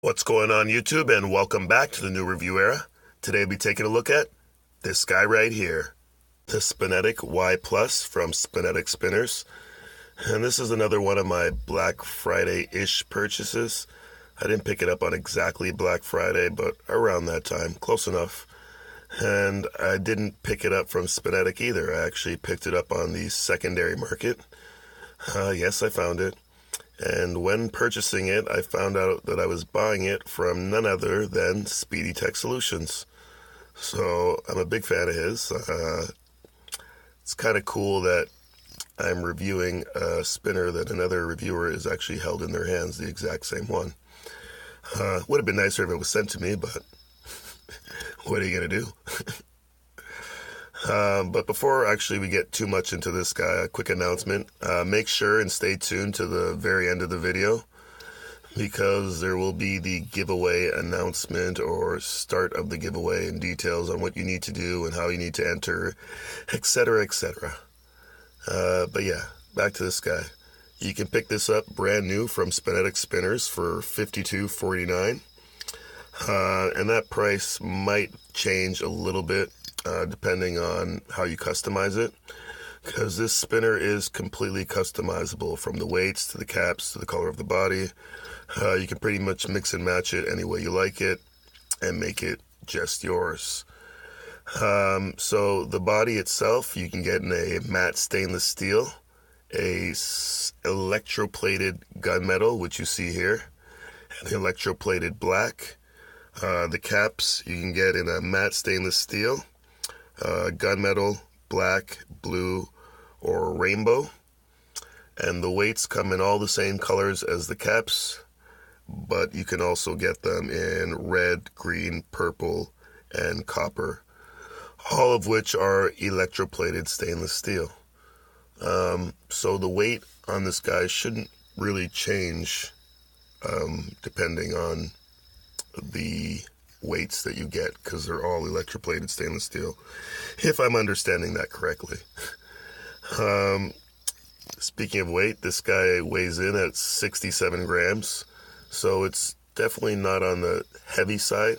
What's going on YouTube, and welcome back to the new review era. Today we'll be taking a look at this guy right here, the Spinetic Y Plus from Spinetic Spinners. And this is another one of my Black Friday-ish purchases. I didn't pick it up on exactly Black Friday, but around that time, close enough. And I didn't pick it up from Spinetic either. I actually picked it up on the secondary market. Yes, I found it. And when purchasing it, I found out that I was buying it from none other than Speedy Tech Solutions. So I'm a big fan of his. It's kind of cool that I'm reviewing a spinner that another reviewer is actually held in their hands, the exact same one. Would have been nicer if it was sent to me, but what are you going to do? But before actually we get too much into this guy, a quick announcement. Make sure and stay tuned to the very end of the video, because there will be the giveaway announcement or start of the giveaway and details on what you need to do and how you need to enter, etc., etc. But yeah, back to this guy. You can pick this up brand new from Spinetic Spinners for $52.49. And that price might change a little bit depending on how you customize it, because this spinner is completely customizable, from the weights to the caps to the color of the body. You can pretty much mix and match it any way you like it and make it just yours. So the body itself you can get in a matte stainless steel, a electroplated gunmetal, which you see here, and the electroplated black. The caps you can get in a matte stainless steel, gunmetal, black, blue, or rainbow. And the weights come in all the same colors as the caps, but you can also get them in red, green, purple, and copper, all of which are electroplated stainless steel. So the weight on this guy shouldn't really change depending on the weights that you get, because they're all electroplated stainless steel, if I'm understanding that correctly. Speaking of weight, this guy weighs in at 67 grams, so it's definitely not on the heavy side,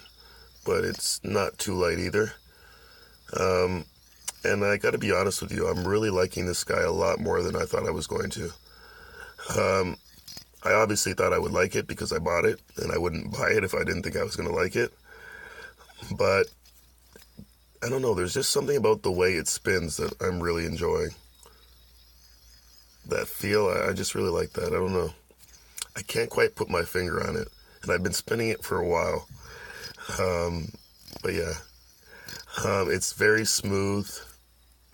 but it's not too light either. And I gotta be honest with you, I'm really liking this guy a lot more than I thought I was going to. I obviously thought I would like it because I bought it, and I wouldn't buy it if I didn't think I was going to like it. But I don't know, there's just something about the way it spins that I'm really enjoying. That feel, I just really like that. I don't know. I can't quite put my finger on it, and I've been spinning it for a while. But yeah, it's very smooth,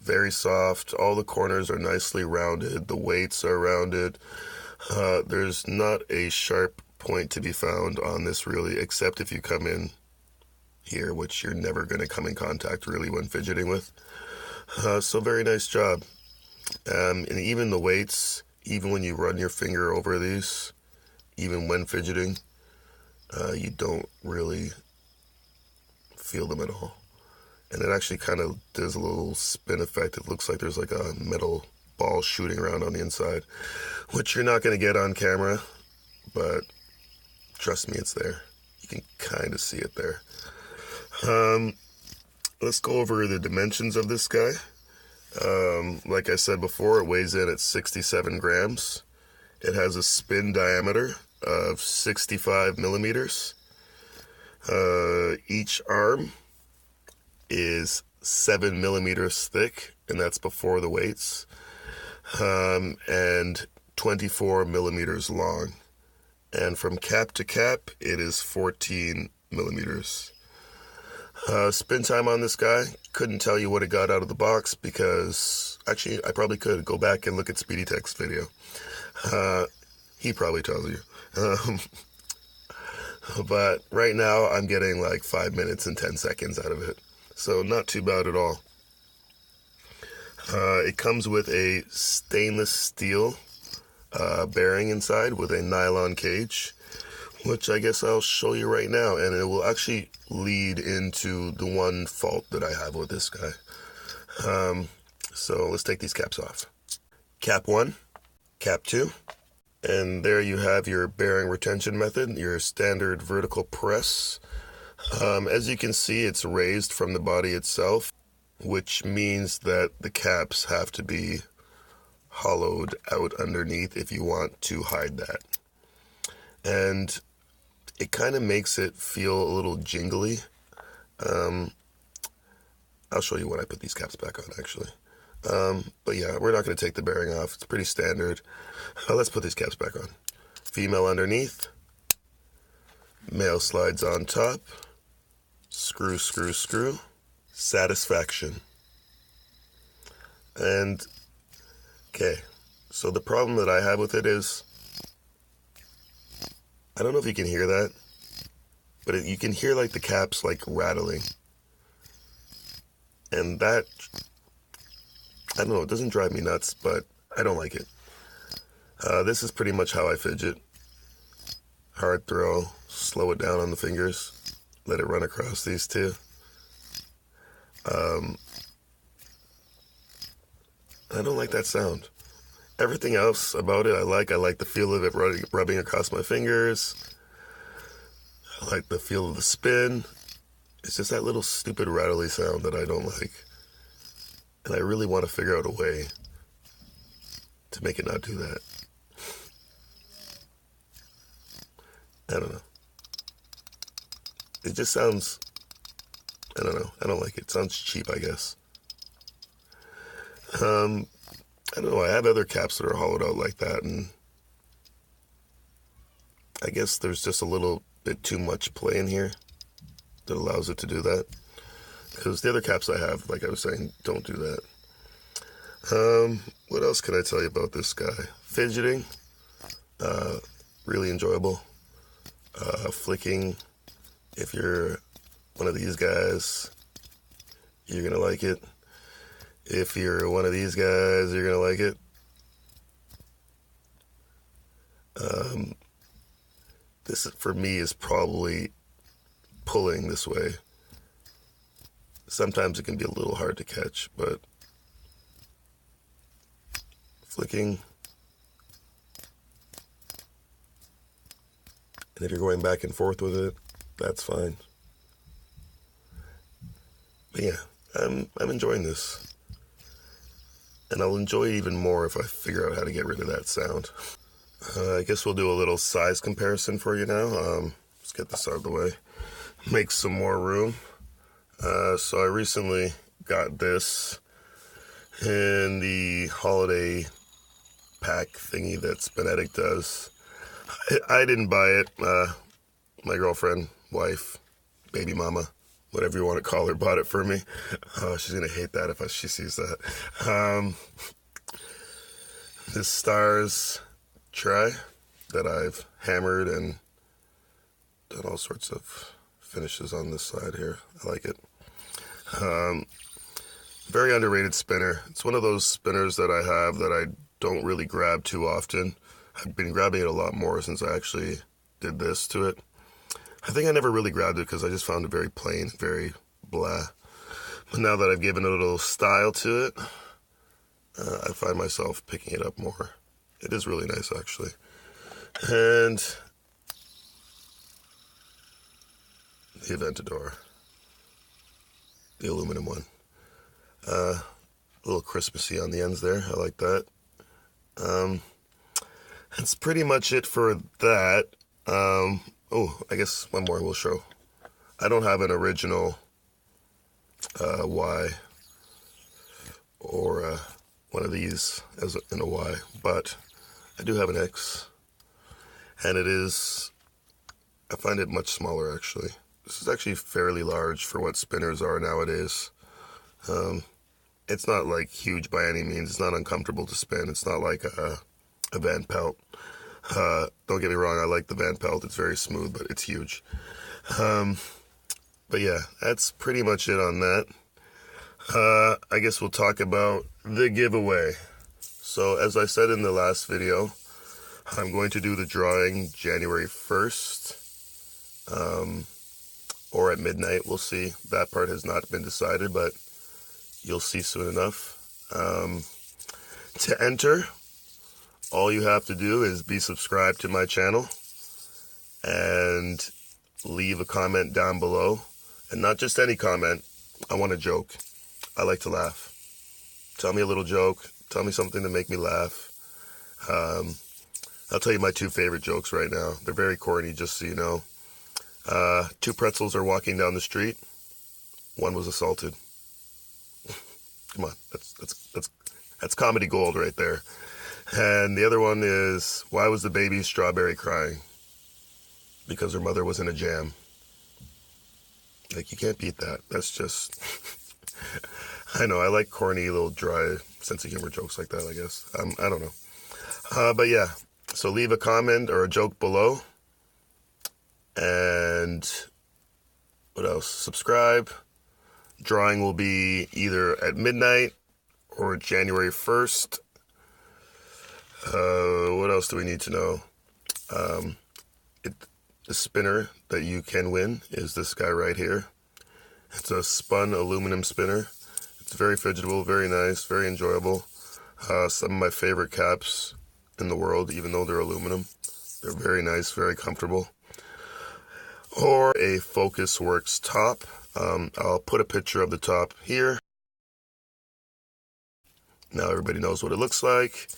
very soft. All the corners are nicely rounded. The weights are rounded. There's not a sharp point to be found on this really, except if you come in here, which you're never going to come in contact really when fidgeting with. So very nice job. And even the weights, even when you run your finger over these, even when fidgeting, you don't really feel them at all. And it actually kind of does a little spin effect. It looks like there's like a metal ball shooting around on the inside, which you're not going to get on camera, but trust me, it's there. You can kind of see it there. Let's go over the dimensions of this guy. Like I said before, it weighs in at 67 grams. It has a spin diameter of 65 millimeters. Each arm is 7 millimeters thick, and that's before the weights. And 24 millimeters long. And from cap to cap, it is 14 millimeters. Spin time on this guy, couldn't tell you what it got out of the box, because actually I probably could go back and look at Speedy Tech's video. He probably tells you. But right now I'm getting like 5 minutes and 10 seconds out of it. So not too bad at all. It comes with a stainless steel bearing inside with a nylon cage, which I guess I'll show you right now, and it will actually lead into the one fault that I have with this guy. So let's take these caps off. Cap 1, cap 2, And there you have your bearing retention method, your standard vertical press. As you can see, it's raised from the body itself, which means that the caps have to be hollowed out underneath if you want to hide that. And it kind of makes it feel a little jingly. I'll show you when I put these caps back on, actually. But yeah, we're not going to take the bearing off. It's pretty standard. Let's put these caps back on. Female underneath. Male slides on top. Screw, screw, screw. Satisfaction. And, okay, so the problem that I have with it is, I don't know if you can hear that, but you can hear like the caps like rattling. And that, I don't know, it doesn't drive me nuts, but I don't like it. This is pretty much how I fidget. Hard throw, slow it down on the fingers, let it run across these two. I don't like that sound. Everything else about it I like. I like the feel of it rubbing across my fingers. I like the feel of the spin. It's just that little stupid rattly sound that I don't like. And I really want to figure out a way to make it not do that. I don't know. It just sounds, I don't know. I don't like it. It sounds cheap, I guess. I don't know. I have other caps that are hollowed out like that, and I guess there's just a little bit too much play in here that allows it to do that. Because the other caps I have, like I was saying, don't do that. What else can I tell you about this guy? Fidgeting, really enjoyable. Flicking, if you're one of these guys, you're gonna like it. If you're one of these guys, you're gonna like it. This, for me, is probably pulling this way. Sometimes it can be a little hard to catch, but flicking. And if you're going back and forth with it, that's fine. But yeah, I'm enjoying this. And I'll enjoy it even more if I figure out how to get rid of that sound. I guess we'll do a little size comparison for you now. Let's get this out of the way. Make some more room. So I recently got this in the holiday pack thingy that Spinetic does. I didn't buy it. My girlfriend, wife, baby mama, whatever you want to call her, bought it for me. She's going to hate that if she sees that. This Stars try that I've hammered and done all sorts of finishes on this side here. I like it. Very underrated spinner. It's one of those spinners that I have that I don't really grab too often. I've been grabbing it a lot more since I actually did this to it. I think I never really grabbed it because I just found it very plain, very blah. But now that I've given it a little style to it, I find myself picking it up more. It is really nice, actually. And the Aventador, the aluminum one. A little Christmassy on the ends there. I like that. That's pretty much it for that. Oh, I guess one more we'll show. I don't have an original Y or one of these as in a Y, but I do have an X, and it is, I find it much smaller actually. This is actually fairly large for what spinners are nowadays. It's not like huge by any means. It's not uncomfortable to spin. It's not like a Van Pelt. Don't get me wrong, I like the Van Pelt. It's very smooth, but it's huge. But yeah, that's pretty much it on that. I guess we'll talk about the giveaway. So as I said in the last video, I'm going to do the drawing January 1st. Or at midnight, we'll see. That part has not been decided, but you'll see soon enough. To enter, all you have to do is be subscribed to my channel and leave a comment down below. And not just any comment. I want a joke. I like to laugh. Tell me a little joke. Tell me something to make me laugh. I'll tell you my two favorite jokes right now. They're very corny, just so you know. Two pretzels are walking down the street. One was assaulted. Come on, that's comedy gold right there. And the other one is, why was the baby strawberry crying? Because her mother was in a jam. Like, you can't beat that. That's just... I know, I like corny, little dry sense of humor jokes like that, I guess. I don't know. But yeah, so leave a comment or a joke below. And what else? Subscribe. Drawing will be either at midnight or January 1st. What else do we need to know? The spinner that you can win is this guy right here. It's a spun aluminum spinner. It's very fidgetable, very nice, very enjoyable. Some of my favorite caps in the world, even though they're aluminum. They're very nice, very comfortable. Or a Focus Works top. I'll put a picture of the top here. Now everybody knows what it looks like.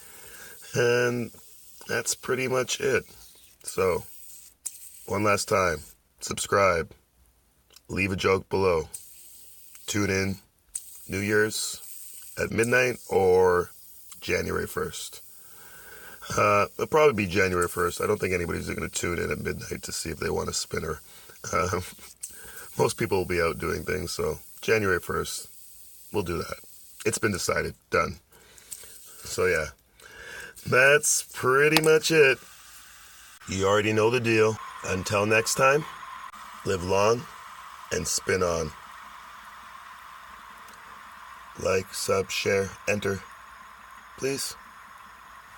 And that's pretty much it. So, one last time, subscribe, leave a joke below, tune in New Year's at midnight or January 1st. It'll probably be January 1st. I don't think anybody's going to tune in at midnight to see if they want a spinner. Most people will be out doing things, so January 1st, we'll do that. It's been decided. Done. So yeah, that's pretty much it. You already know the deal. Until next time, live long and spin on. Like, sub, share, enter, please.